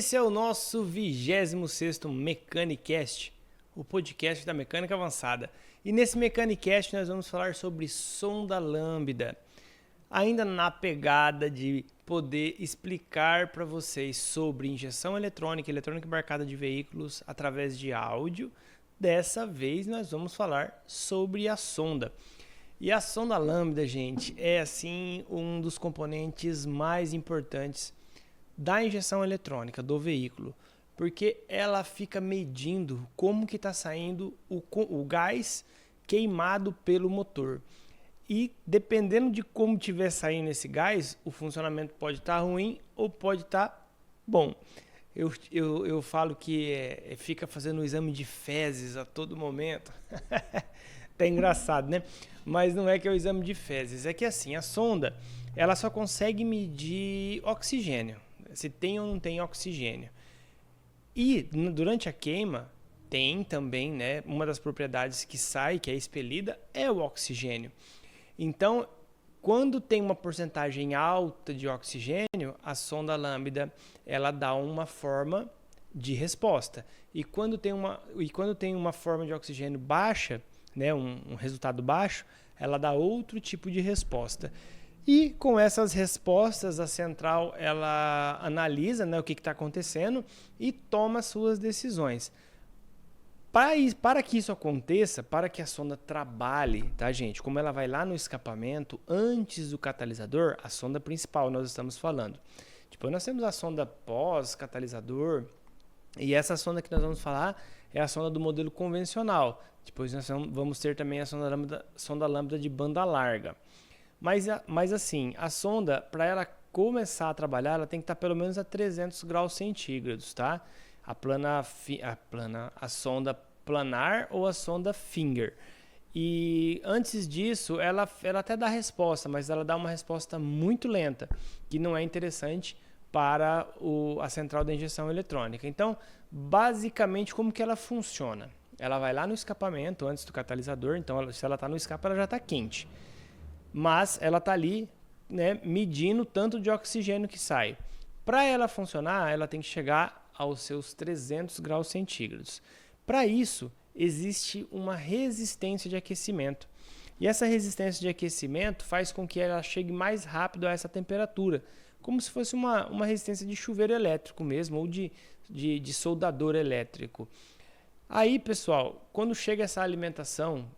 Esse é o nosso 26º Mecanicast, o podcast da mecânica avançada. E nesse Mecanicast nós vamos falar sobre sonda lambda, ainda na pegada de poder explicar para vocês sobre injeção eletrônica, eletrônica embarcada de veículos através de áudio. Dessa vez nós vamos falar sobre a sonda. E a sonda lambda, gente, é assim um dos componentes mais importantes da injeção eletrônica do veículo, porque ela fica medindo como que está saindo o gás queimado pelo motor. E dependendo de como estiver saindo esse gás, o funcionamento pode estar ruim ou pode estar bom. Eu falo que fica fazendo o exame de fezes a todo momento. Tá engraçado, né? Mas não é que é o exame de fezes. É que assim, a sonda ela só consegue medir oxigênio. Se tem ou não tem oxigênio. E durante a queima, tem também, né, uma das propriedades que sai, que é expelida, é o oxigênio. Então, quando tem uma porcentagem alta de oxigênio, a sonda lambda ela dá uma forma de resposta. E quando tem uma forma de oxigênio baixa, né, um resultado baixo, ela dá outro tipo de resposta. E com essas respostas, a central ela analisa, né, o que está acontecendo e toma suas decisões. Para que isso aconteça, para que a sonda trabalhe, tá, gente? Como ela vai lá no escapamento, antes do catalisador, a sonda principal nós estamos falando. Depois nós temos a sonda pós-catalisador, e essa sonda que nós vamos falar é a sonda do modelo convencional. Depois nós vamos ter também a sonda lambda de banda larga. Mas assim, a sonda, para ela começar a trabalhar, ela tem que estar pelo menos a 300 graus centígrados, tá? A sonda planar ou a sonda Finger. E antes disso, ela até dá resposta, mas ela dá uma resposta muito lenta, que não é interessante para a central da injeção eletrônica. Então, basicamente, como que ela funciona? Ela vai lá no escapamento, antes do catalisador, então se ela está no escape, ela já está quente. Mas ela está ali, né, medindo o tanto de oxigênio que sai. Para ela funcionar, ela tem que chegar aos seus 300 graus centígrados. Para isso, existe uma resistência de aquecimento. E essa resistência de aquecimento faz com que ela chegue mais rápido a essa temperatura, como se fosse uma resistência de chuveiro elétrico mesmo, ou de soldador elétrico. Aí, pessoal, quando chega essa alimentação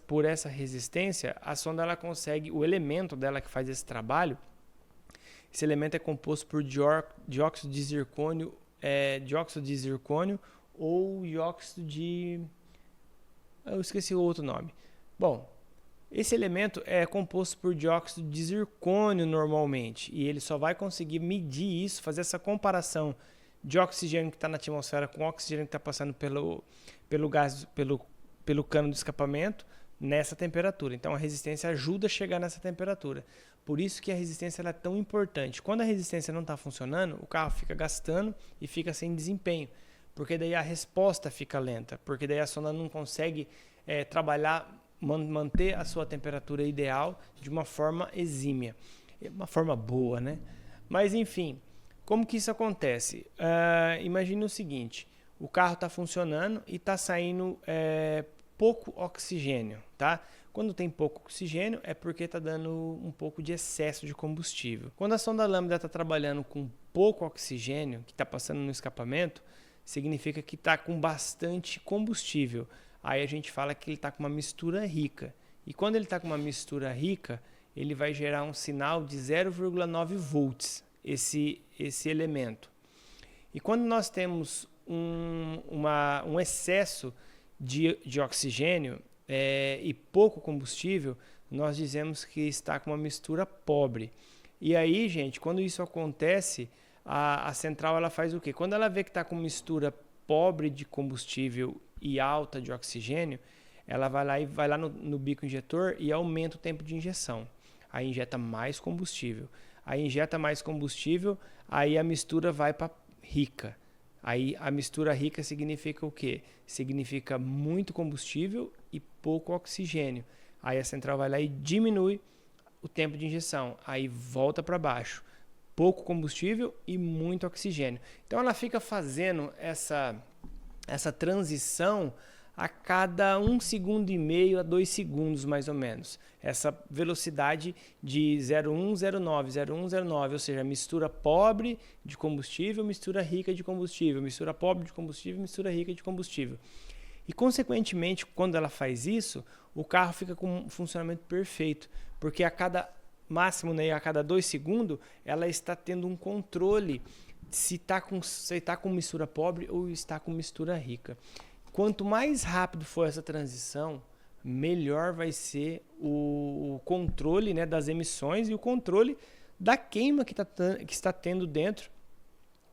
por essa resistência, a sonda ela consegue, o elemento dela que faz esse trabalho, esse elemento é composto por dióxido de zircônio ou dióxido de... eu esqueci o outro nome. Bom, esse elemento é composto por dióxido de zircônio normalmente, e ele só vai conseguir medir isso, fazer essa comparação de oxigênio que está na atmosfera com oxigênio que está passando pelo cano de escapamento nessa temperatura. Então a resistência ajuda a chegar nessa temperatura. Por isso que a resistência ela é tão importante. Quando a resistência não está funcionando, o carro fica gastando e fica sem desempenho, porque daí a resposta fica lenta, porque daí a sonda não consegue trabalhar, manter a sua temperatura ideal de uma forma exímia, uma forma boa, né? Mas enfim, como que isso acontece? Imagine o seguinte, o carro está funcionando e está saindo pouco oxigênio, tá? Quando tem pouco oxigênio é porque está dando um pouco de excesso de combustível. Quando a sonda lambda está trabalhando com pouco oxigênio, que está passando no escapamento, significa que está com bastante combustível. Aí a gente fala que ele está com uma mistura rica. E quando ele está com uma mistura rica, ele vai gerar um sinal de 0,9 volts. Esse elemento. E quando nós temos um excesso de oxigênio e pouco combustível, nós dizemos que está com uma mistura pobre. E aí, gente, quando isso acontece, a central ela faz o quê? Quando ela vê que está com mistura pobre de combustível e alta de oxigênio, ela vai lá no bico injetor e aumenta o tempo de injeção. Aí injeta mais combustível. Aí injeta mais combustível, aí a mistura vai para rica. Aí a mistura rica significa o quê? Significa muito combustível e pouco oxigênio. Aí a central vai lá e diminui o tempo de injeção. Aí volta para baixo. pouco combustível e muito oxigênio. Então ela fica fazendo essa transição a cada 1,5 segundo a 2 segundos, mais ou menos. Essa velocidade de 0,1, 0,9, 0,1, 0,9, ou seja, mistura pobre de combustível, mistura rica de combustível, mistura pobre de combustível, mistura rica de combustível. E, consequentemente, quando ela faz isso, o carro fica com um funcionamento perfeito, porque a cada máximo, né, a cada 2 segundos, ela está tendo um controle se está com mistura pobre ou está com mistura rica. Quanto mais rápido for essa transição, melhor vai ser o controle, né, das emissões e o controle da queima que está tendo dentro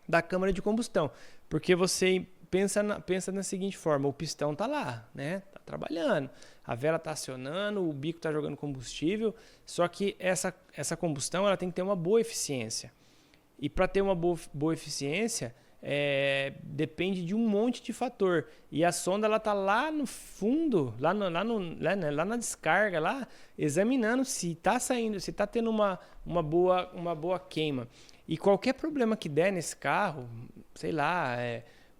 da câmara de combustão. Porque você pensa na seguinte forma: o pistão está lá, né, tá trabalhando, a vela está acionando, o bico está jogando combustível, só que essa combustão ela tem que ter uma boa eficiência. E para ter uma boa eficiência, depende de um monte de fator. E a sonda ela está lá no fundo, lá na descarga, lá examinando se está saindo, se está tendo uma boa queima. E qualquer problema que der nesse carro, sei lá,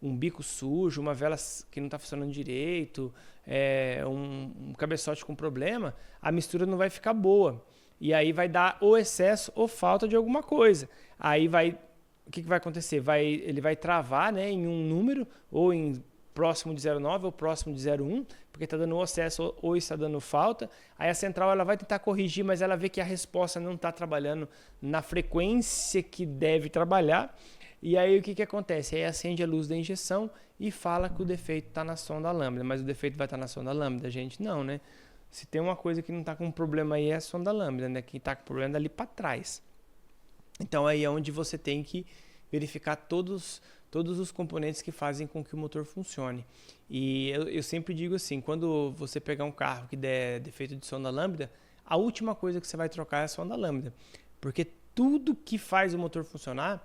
um bico sujo, uma vela que não está funcionando direito, um cabeçote com problema, a mistura não vai ficar boa. E aí vai dar ou excesso ou falta de alguma coisa. Aí o que vai acontecer? Ele vai travar, né, em um número, ou em próximo de 0,9 ou próximo de 0,1, porque está dando excesso ou está dando falta. Aí a central ela vai tentar corrigir, mas ela vê que a resposta não está trabalhando na frequência que deve trabalhar. E aí o que acontece? Aí acende a luz da injeção e fala que o defeito está na sonda lambda. Mas o defeito vai estar na sonda lambda, gente? Não, né? Se tem uma coisa que não está com problema aí é a sonda lambda, né? Quem está com problema é dali para trás. Então aí é onde você tem que verificar todos os componentes que fazem com que o motor funcione. E eu sempre digo assim, quando você pegar um carro que der defeito de sonda lambda, a última coisa que você vai trocar é a sonda lambda. Porque tudo que faz o motor funcionar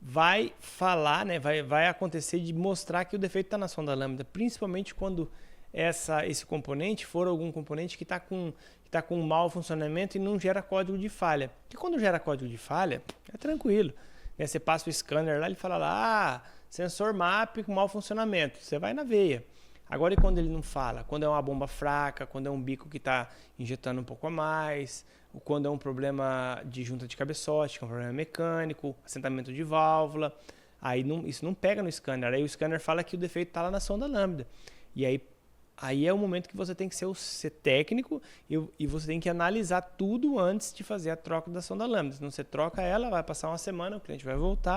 vai falar, né? Vai acontecer de mostrar que o defeito está na sonda lambda, principalmente quando esse componente for algum componente que está com mau funcionamento e não gera código de falha. Porque quando gera código de falha, é tranquilo. Né? Você passa o scanner lá, ele fala lá, sensor MAP com mau funcionamento. Você vai na veia. Agora, e quando ele não fala? Quando é uma bomba fraca, quando é um bico que está injetando um pouco a mais, ou quando é um problema de junta de cabeçote, que é um problema mecânico, assentamento de válvula, aí isso não pega no scanner. Aí o scanner fala que o defeito está lá na sonda lambda. E aí é o momento que você tem que ser técnico e você tem que analisar tudo antes de fazer a troca da sonda lambda. Senão você troca ela, vai passar uma semana, o cliente vai voltar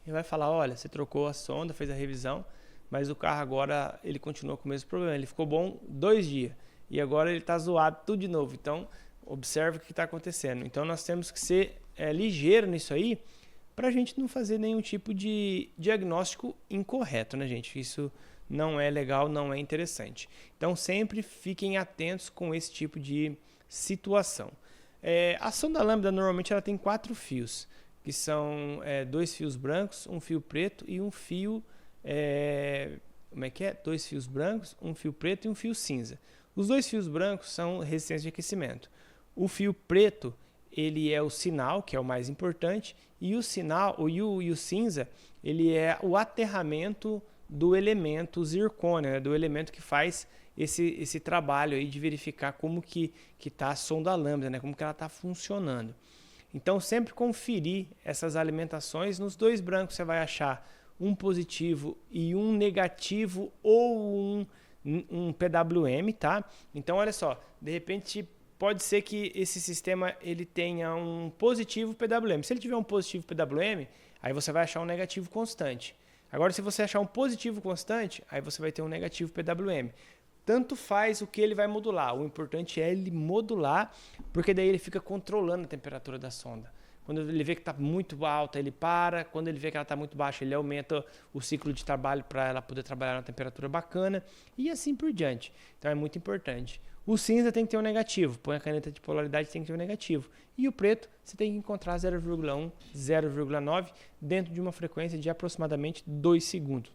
e vai falar, olha, você trocou a sonda, fez a revisão, mas o carro agora ele continua com o mesmo problema. Ele ficou bom 2 dias e agora ele está zoado tudo de novo. Então, observe o que está acontecendo. Então, nós temos que ser ligeiro nisso aí para a gente não fazer nenhum tipo de diagnóstico incorreto, né, gente? Isso não é legal, não é interessante. Então, sempre fiquem atentos com esse tipo de situação. A sonda lambda, normalmente, ela tem 4 fios, que são 2 fios brancos, um fio preto e um fio... como é que é? 2 fios brancos, um fio preto e um fio cinza. Os 2 fios brancos são resistência de aquecimento. O fio preto, ele é o sinal, que é o mais importante, e o sinal, e o cinza, ele é o aterramento do elemento zircônio, né? Do elemento que faz esse trabalho aí de verificar como que está a sonda lambda, né? Como que ela está funcionando. Então, sempre conferir essas alimentações. Nos 2 brancos você vai achar um positivo e um negativo ou um PWM, tá? Então, olha só, de repente pode ser que esse sistema ele tenha um positivo PWM. Se ele tiver um positivo PWM, aí você vai achar um negativo constante. Agora, se você achar um positivo constante, aí você vai ter um negativo PWM. Tanto faz o que ele vai modular. O importante é ele modular, porque daí ele fica controlando a temperatura da sonda. Quando ele vê que está muito alta, ele para. Quando ele vê que ela está muito baixa, ele aumenta o ciclo de trabalho para ela poder trabalhar na temperatura bacana. E assim por diante. Então é muito importante. O cinza tem que ter um negativo. Põe a caneta de polaridade, tem que ter um negativo. E o preto, você tem que encontrar 0,1, 0,9 dentro de uma frequência de aproximadamente 2 segundos.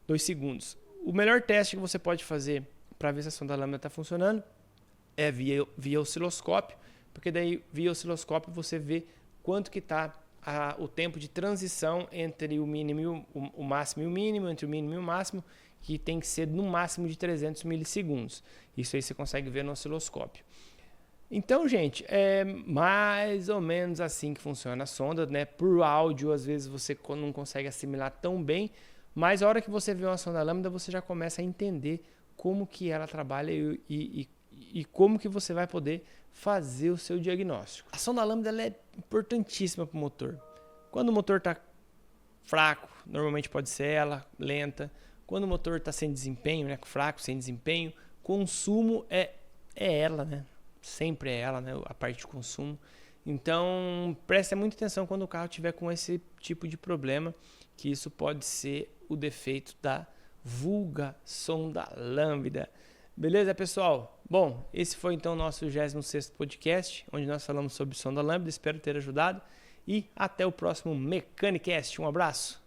2 segundos. O melhor teste que você pode fazer para ver se a sonda lambda está funcionando é via osciloscópio. Porque daí, via osciloscópio, você vê quanto que está o tempo de transição entre o mínimo, o máximo e o mínimo, entre o mínimo e o máximo, que tem que ser no máximo de 300 milissegundos. Isso aí você consegue ver no osciloscópio. Então, gente, é mais ou menos assim que funciona a sonda, né? Por áudio, às vezes você não consegue assimilar tão bem, mas a hora que você vê uma sonda lambda, você já começa a entender como que ela trabalha e como que você vai poder fazer o seu diagnóstico. A sonda lambda ela é importantíssima para o motor. Quando o motor está fraco, normalmente pode ser ela, lenta. Quando o motor está sem desempenho, né, fraco, sem desempenho, consumo é ela, né? Sempre é ela, né, a parte de consumo. Então, preste muita atenção quando o carro tiver com esse tipo de problema, que isso pode ser o defeito da vulga sonda lambda. Beleza, pessoal? Bom, esse foi então o nosso 26º podcast, onde nós falamos sobre sonda lambda. Espero ter ajudado e até o próximo Mecanicast. Um abraço!